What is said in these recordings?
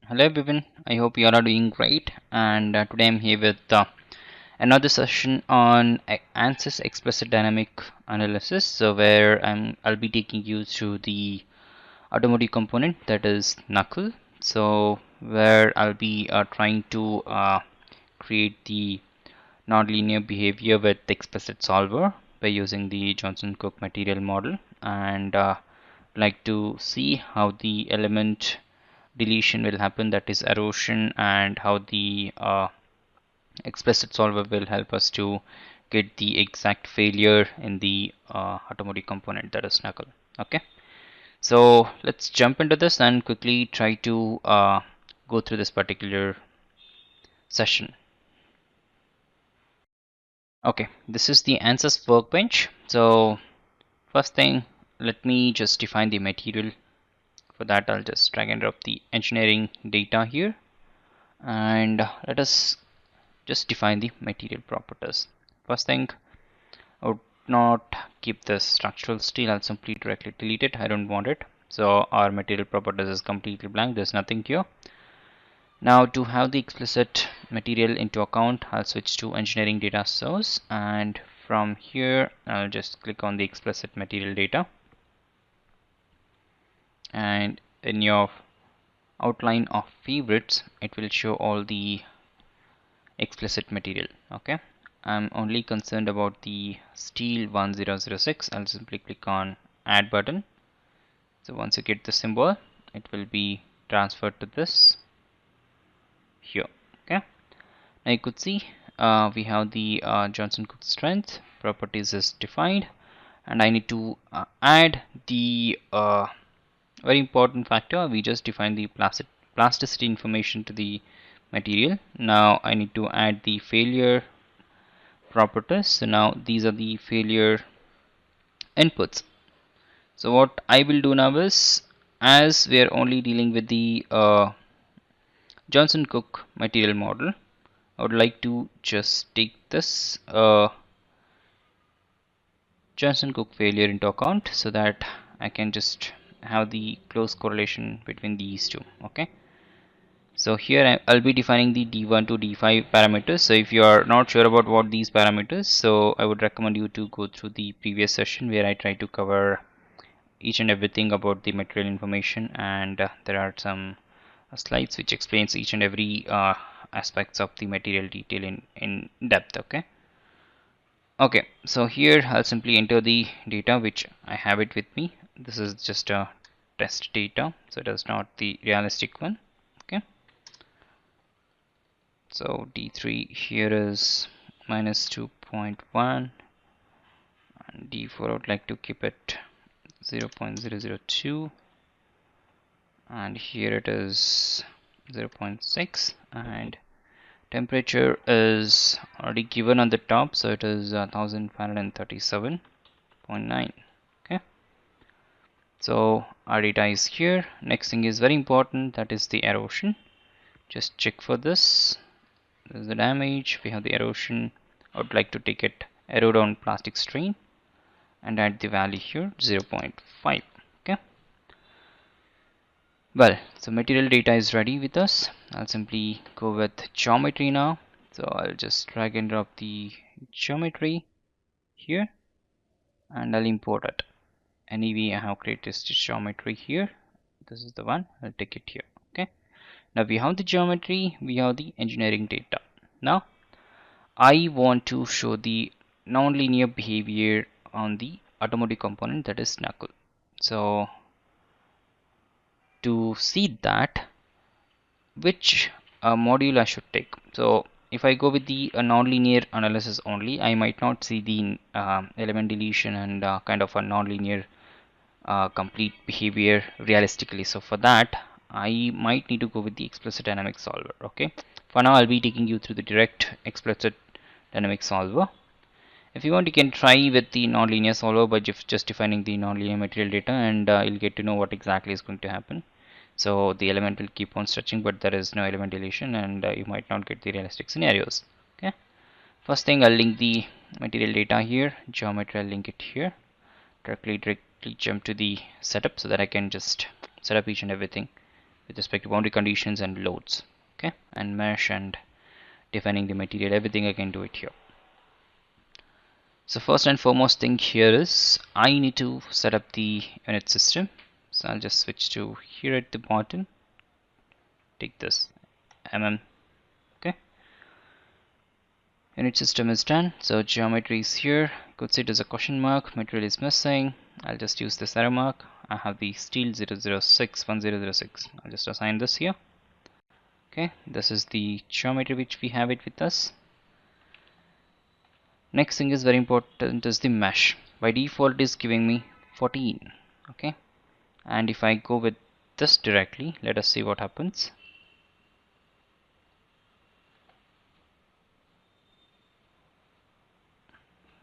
Hello everyone, I hope you all are doing great, and today I'm here with another session on ANSYS Explicit Dynamic Analysis. So where I'll be taking you through the automotive component, that is knuckle. So where I'll be trying to create the nonlinear behavior with explicit solver by using the Johnson-Cook material model, and like to see how the element deletion will happen, that is erosion, and how the explicit solver will help us to get the exact failure in the automotive component, that is knuckle. Okay, so let's jump into this and quickly try to go through this particular session. Okay, this is the ANSYS workbench. So first thing, let me just define the material. For that, I'll just drag and drop the engineering data here, and let us just define the material properties. First thing, I would not keep this structural steel. I'll simply directly delete it. I don't want it. So our material properties is completely blank. There's nothing here. Now to have the explicit material into account, I'll switch to engineering data source, and from here I'll just click on the explicit material data, and in your outline of favorites it will show all the explicit material. Okay, I'm only concerned about the steel 1006. I'll simply click on add button. So once you get the symbol, it will be transferred to this here. Okay, now you could see we have the Johnson-Cook strength properties is defined, and I need to add the very important factor. We just defined the plasticity information to the material. Now I need to add the failure properties. So now these are the failure inputs. So what I will do now is, as we are only dealing with the Johnson-Cook material model, I would like to just take this Johnson-Cook failure into account so that I can just have the close correlation between these two. Okay, so here I'll be defining the D1 to D5 parameters. So if you are not sure about what these parameters, so I would recommend you to go through the previous session where I try to cover each and everything about the material information, and there are some slides which explains each and every aspects of the material detail in depth. Okay, so here I'll simply enter the data which I have it with me. This is just a test data, so it is not the realistic one. Okay, so D3 here is minus 2.1, and D4 I would like to keep it 0.002, and here it is 0.6, and temperature is already given on the top, so it is 1537.9. Okay, so our data is here. Next thing is very important, that is the erosion. Just check for this. This is the damage. We have the erosion. I would like to take it erode on plastic strain and add the value here 0.5. Okay, well, so material data is ready with us. I'll simply go with geometry now. So I'll just drag and drop the geometry here, and I'll import it. Anyway, I have created this geometry here. This is the one. I'll take it here. Okay, now we have the geometry, we have the engineering data. Now I want to show the nonlinear behavior on the automotive component, that is knuckle. So to see that, which module I should take. So if I go with the nonlinear analysis only, I might not see the element deletion and kind of a nonlinear complete behavior realistically. So for that, I might need to go with the explicit dynamic solver. Okay, for now I'll be taking you through the direct explicit dynamic solver. If you want, you can try with the nonlinear solver by just defining the nonlinear material data, and you'll get to know what exactly is going to happen. So the element will keep on stretching, but there is no element deletion, and you might not get the realistic scenarios. Okay, first thing, I'll link the material data here, geometry I'll link it here, directly jump to the setup so that I can just set up each and everything with respect to boundary conditions and loads. Okay, and mesh and defining the material, everything I can do it here. So first and foremost thing here is I need to set up the unit system. So I'll just switch to here at the bottom, take this okay. Unit system is done. So geometry is here. You could see it as a question mark. Material is missing. I'll just use this arrow mark. I have the steel 006 1006. I'll just assign this here. Okay, this is the geometry which we have it with us. Next thing is very important is the mesh. By default it is giving me 14. Okay, and if I go with this directly, let us see what happens.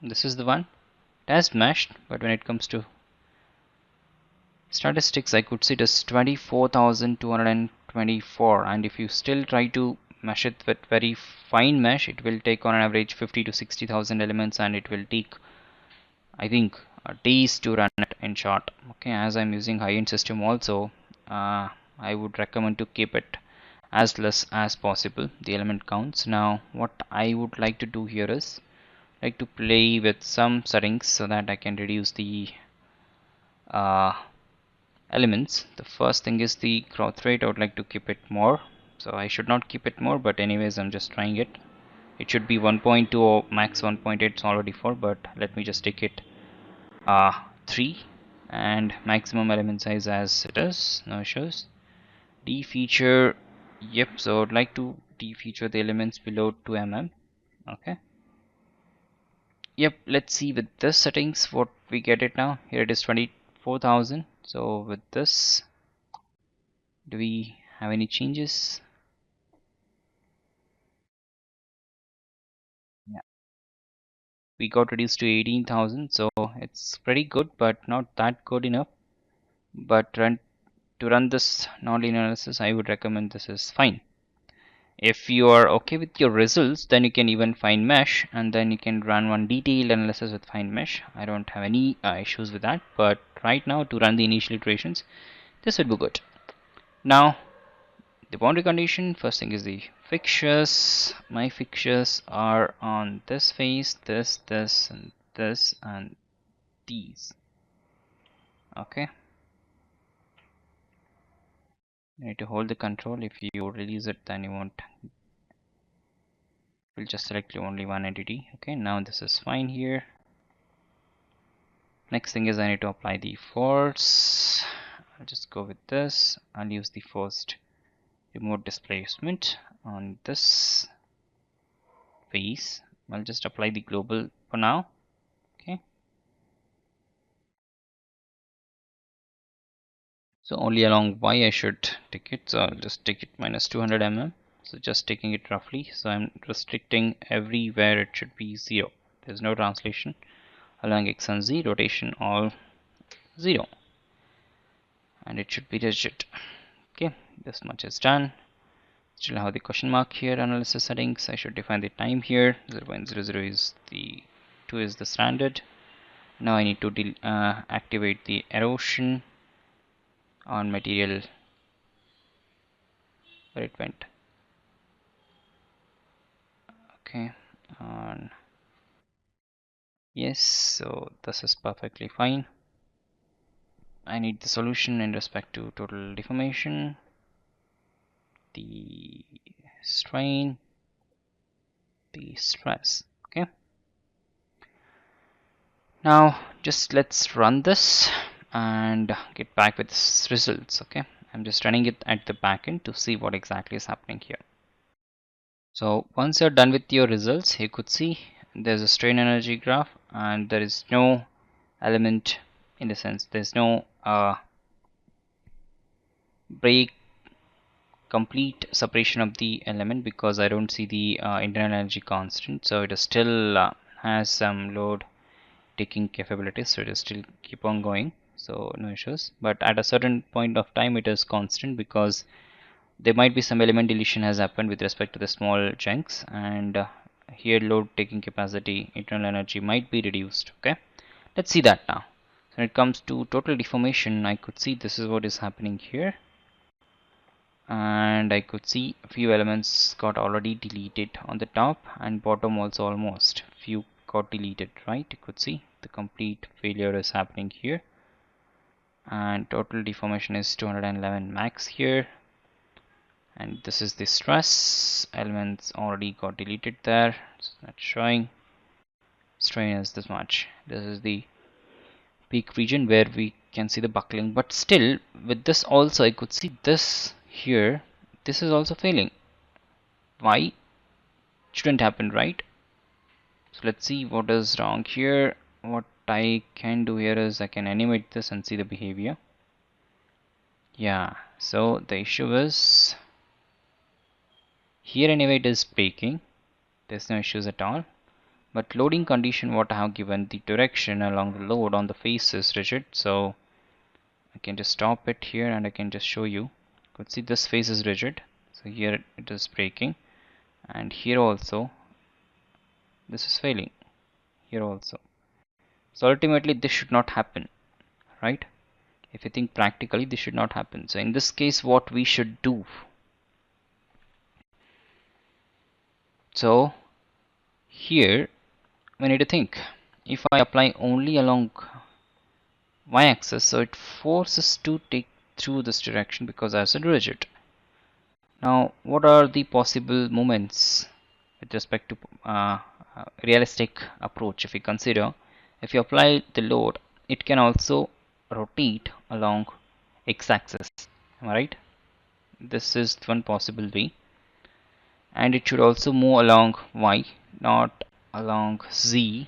This is the one. It has meshed, but when it comes to statistics, I could see it as 24,224, and if you still try to mesh it with very fine mesh, it will take on an average 50 to 60,000 elements, and it will take, I think, days to run it in short. Okay, as I'm using high-end system also, I would recommend to keep it as less as possible, the element counts. Now what I would like to do here is like to play with some settings so that I can reduce the elements. The first thing is the growth rate. I would like to keep it more, so I should not keep it more, but anyways I'm just trying it. It should be 1.2 or max 1.8. it's already 4, but let me just take it 3, and maximum element size as it is, no issues. Defeature, yep, so I'd like to defeature the elements below 2 mm. Okay, yep, let's see with this settings what we get it now. Here it is 24,000. So with this, do we have any changes? Yeah, we got reduced to 18,000, so it's pretty good but not that good enough. But to run this nonlinear analysis, I would recommend this is fine. If you are okay with your results, then you can even find mesh, and then you can run one detailed analysis with fine mesh. I don't have any issues with that, but right now to run the initial iterations, this would be good. Now the boundary condition, first thing is the fixtures. My fixtures are on this face, this, and this, and these. Okay, you need to hold the control. If you release it, then you won't, will just select only one entity. Okay, now this is fine here. Next thing is I need to apply the force. I'll just go with this. I'll use the first remote displacement on this face. I'll just apply the global for now. Okay, so only along Y I should take it, so I'll just take it minus 200 mm. So just taking it roughly, so I'm restricting everywhere it should be 0. There's no translation. Along X and Z, rotation all 0, and it should be rigid. Okay, this much is done. Still have the question mark here. Analysis settings, I should define the time here. 0.00 is the 2 is the standard. Now I need to activate the erosion on material where it went. Okay, on yes, so this is perfectly fine. I need the solution in respect to total deformation, the strain, the stress. Okay, now just let's run this and get back with results. Okay, I'm just running it at the back end to see what exactly is happening here. So once you're done with your results, you could see there's a strain energy graph, and there is no element, in the sense there's no break complete separation of the element, because I don't see the internal energy constant, so it is still has some load taking capabilities, so it is still keep on going, so no issues. But at a certain point of time it is constant, because there might be some element deletion has happened with respect to the small chunks, and here load taking capacity, internal energy might be reduced. Okay, let's see that now. So when it comes to total deformation, I could see this is what is happening here. and I could see a few elements got already deleted on the top, and bottom also almost few got deleted, right? You could see the complete failure is happening here, and total deformation is 211 max here, and this is the stress elements already got deleted there, so that's showing. Strain is this much. This is the peak region where we can see the buckling, but still with this also I could see this here, this is also failing. Why? Shouldn't happen, right? So let's see what is wrong here. What I can do here is I can animate this and see the behavior. Yeah, so the issue is here anyway it is breaking, there's no issues at all, but loading condition what I have given, the direction along the load on the face is rigid, so I can just stop it here and I can just show you. You could see this face is rigid, so here it is breaking, and here also this is failing, here also. So ultimately this should not happen, right? If you think practically, this should not happen. So in this case, what we should do, so here we need to think, if I apply only along y-axis, so it forces to take through this direction because I said rigid. Now what are the possible moments with respect to realistic approach? If we consider, if you apply the load, it can also rotate along x-axis, am I right? This is one possible way, and it should also move along y, not along z.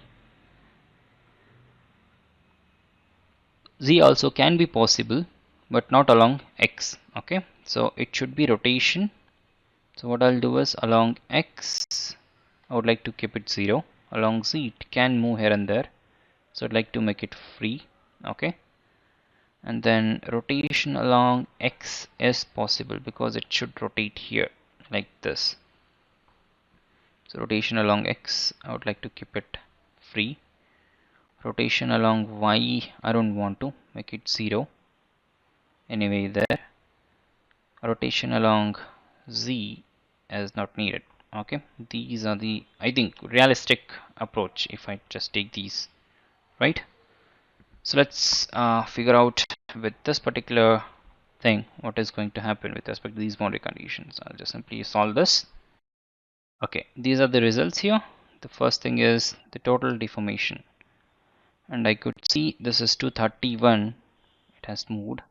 Z also can be possible, but not along x. Okay, so it should be rotation. So what I'll do is along x, I would like to keep it 0. Along z, it can move here and there, so I'd like to make it free. Okay, and then rotation along x is possible because it should rotate here like this. So rotation along x, I would like to keep it free. Rotation along y, I don't want to, make it 0. Anyway there. Rotation along z is not needed. Okay, these are the, I think, realistic approach if I just take these, right? So let's figure out with this particular thing what is going to happen with respect to these boundary conditions. I'll just simply solve this. Okay, these are the results here. The first thing is the total deformation, and I could see this is 231, it has moved,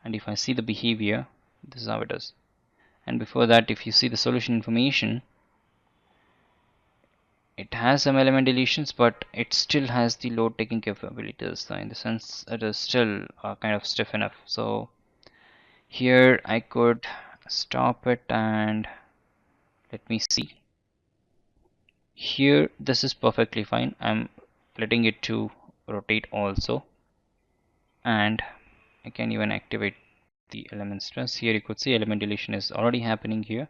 and if I see the behavior, this is how it is. And before that, if you see the solution information, it has some element deletions, but it still has the load taking capabilities, so in the sense it is still kind of stiff enough. So here I could stop it and let me see. Here this is perfectly fine. I'm letting it to rotate also, and I can even activate the element stress. Here you could see element deletion is already happening here.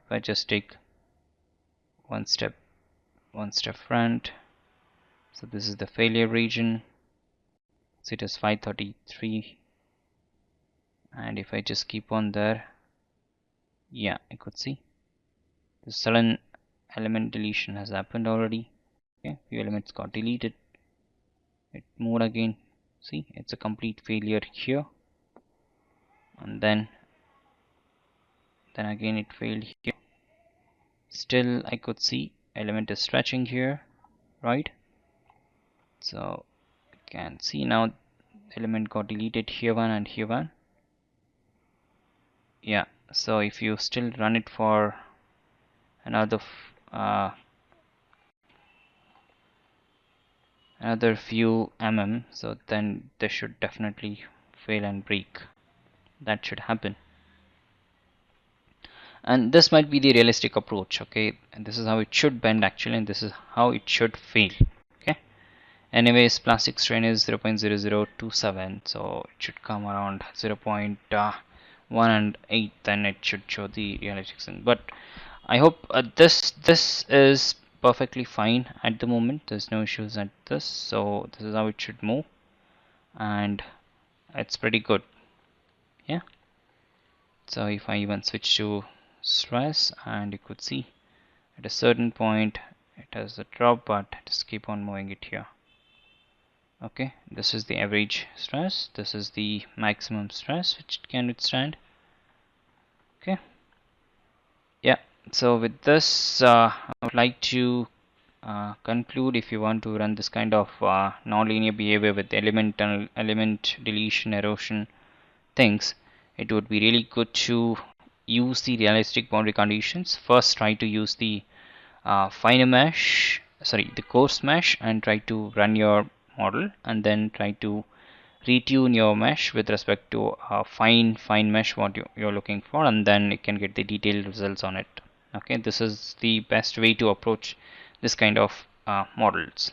If I just take one step front, so this is the failure region, so it is 533, and if I just keep on there, yeah, I could see the sudden element deletion has happened already. Okay, few elements got deleted, it moved again, see it's a complete failure here, and then again it failed here. Still I could see element is stretching here, right? So you can see now element got deleted here one and here one. Yeah, so if you still run it for another few so then this should definitely fail and break. That should happen, and this might be the realistic approach. Okay, and this is how it should bend actually, and this is how it should fail. Okay, anyways, plastic strain is 0.0027, so it should come around 0.18, then it should show the realistic strain. But I hope this is perfectly fine at the moment. There's no issues at this, so this is how it should move, and it's pretty good. Yeah. So if I even switch to stress, and you could see at a certain point it has a drop, but just keep on moving it here. Okay, this is the average stress, this is the maximum stress which it can withstand. Okay, yeah, so with this I would like to conclude. If you want to run this kind of nonlinear behavior with element deletion, erosion things, it would be really good to use the realistic boundary conditions. First try to use the the coarse mesh, and try to run your model, and then try to retune your mesh with respect to fine mesh what you're looking for, and then you can get the detailed results on it. Okay, this is the best way to approach this kind of models.